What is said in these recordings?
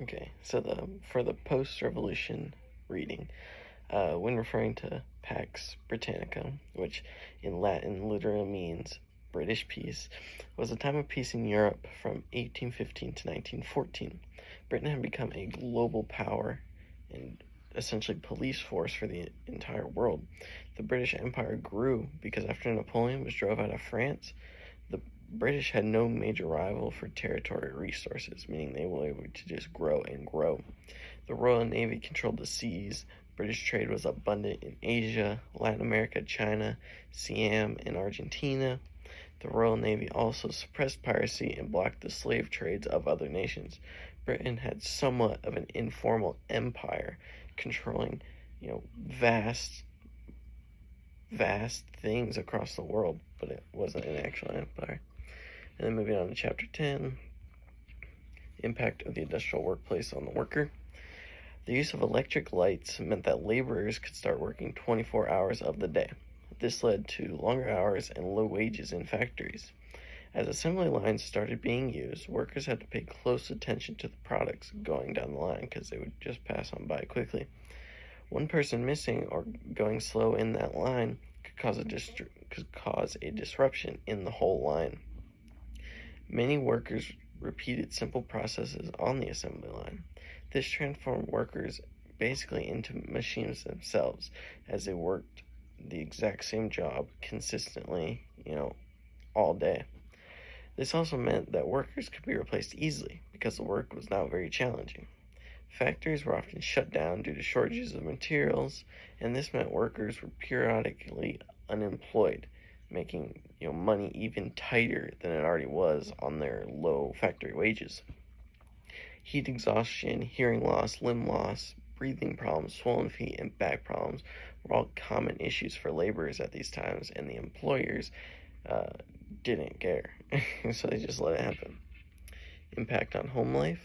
Okay, so for the post-revolution reading, when referring to Pax Britannica, which in Latin literally means British peace, was a time of peace in Europe from 1815 to 1914. Britain had become a global power and essentially police force for the entire world. The British Empire grew because after Napoleon was drove out of France, the British had no major rival for territorial resources, meaning they were able to just grow and grow. The Royal Navy controlled the seas. British trade was abundant in Asia, Latin America, China, Siam, and Argentina. The Royal Navy also suppressed piracy and blocked the slave trades of other nations. Britain had somewhat of an informal empire, controlling, vast, vast things across the world, but it wasn't an actual empire. And then moving on to chapter 10, impact of the industrial workplace on the worker. The use of electric lights meant that laborers could start working 24 hours of the day. This led to longer hours and low wages in factories. As assembly lines started being used, workers had to pay close attention to the products going down the line because they would just pass on by quickly. One person missing or going slow in that line could cause a disruption in the whole line. Many workers repeated simple processes on the assembly line. This transformed workers basically into machines themselves, as they worked the exact same job consistently, all day. This also meant that workers could be replaced easily because the work was not very challenging. Factories were often shut down due to shortages of materials, and this meant workers were periodically unemployed, making money even tighter than it already was on their low factory wages. Heat exhaustion, hearing loss, limb loss, breathing problems, swollen feet, and back problems were all common issues for laborers at these times, and the employers didn't care, so they just let it happen. Impact on home life.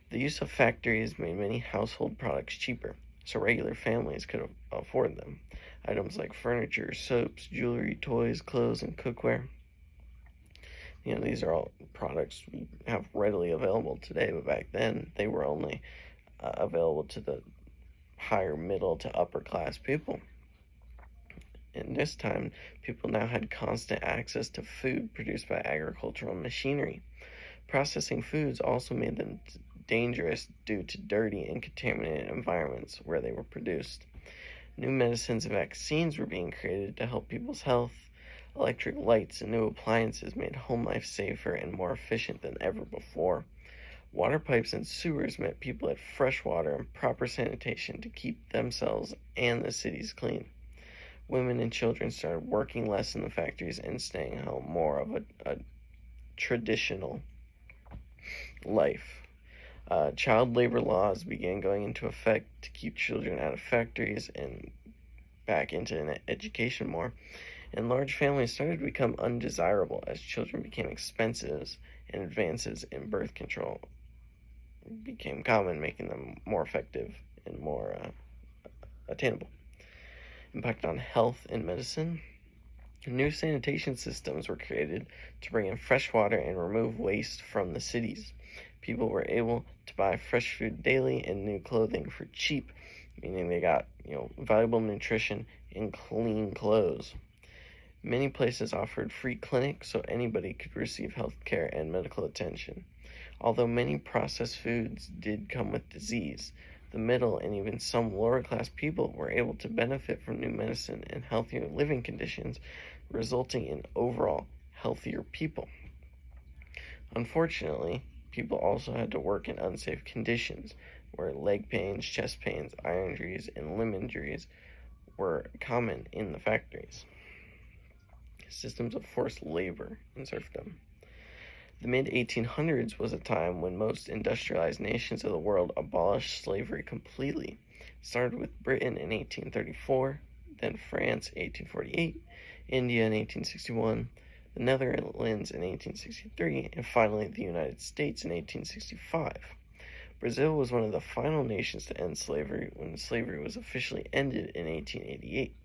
The use of factories made many household products cheaper, so regular families could afford them. Items like furniture, soaps, jewelry, toys, clothes, and cookware. These are all products we have readily available today, but back then they were only available to the higher middle to upper class people. In this time, people now had constant access to food produced by agricultural machinery. Processing foods also made them dangerous due to dirty and contaminated environments where they were produced. New medicines and vaccines were being created to help people's health. Electric lights and new appliances made home life safer and more efficient than ever before. Water pipes and sewers meant people had fresh water and proper sanitation to keep themselves and the cities clean. Women and children started working less in the factories and staying home, more of a traditional life. Child labor laws began going into effect to keep children out of factories and back into education more. And large families started to become undesirable as children became expensive and advances in birth control became common, making them more effective and more attainable. Impact on health and medicine. New sanitation systems were created to bring in fresh water and remove waste from the cities. People were able to buy fresh food daily and new clothing for cheap, meaning they got, valuable nutrition and clean clothes. Many places offered free clinics so anybody could receive health care and medical attention. Although many processed foods did come with disease, the middle and even some lower class people were able to benefit from new medicine and healthier living conditions, resulting in overall healthier people. Unfortunately, people also had to work in unsafe conditions, where leg pains, chest pains, eye injuries, and limb injuries were common in the factories. Systems of forced labor and serfdom. The mid-1800s was a time when most industrialized nations of the world abolished slavery completely. It started with Britain in 1834, then France 1848, India in 1861, the Netherlands in 1863, and finally the United States in 1865. Brazil was one of the final nations to end slavery when slavery was officially ended in 1888.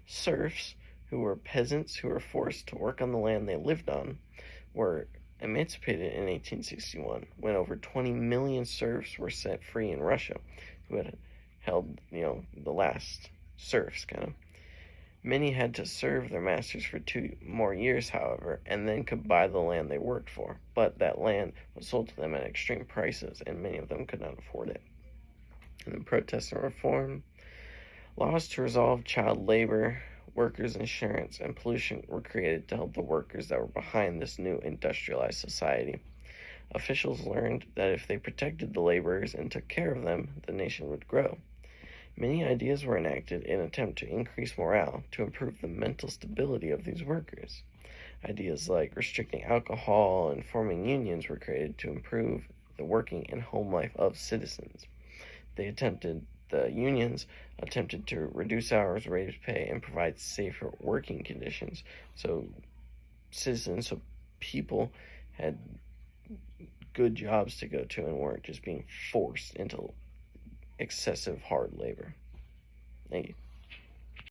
Serfs, who were peasants who were forced to work on the land they lived on, were emancipated in 1861, when over 20 million serfs were set free in Russia, who had held, the last serfs, kind of. Many had to serve their masters for 2 more years, however, and then could buy the land they worked for. But that land was sold to them at extreme prices, and many of them could not afford it. And then protests and reform. Laws to resolve child labor, workers' insurance, and pollution were created to help the workers that were behind this new industrialized society. Officials learned that if they protected the laborers and took care of them, the nation would grow. Many ideas were enacted in an attempt to increase morale, to improve the mental stability of these workers. Ideas like restricting alcohol and forming unions were created to improve the working and home life of citizens. The unions attempted to reduce hours, raise pay, and provide safer working conditions. So people had good jobs to go to and weren't just being forced into excessive hard labor. Thank you.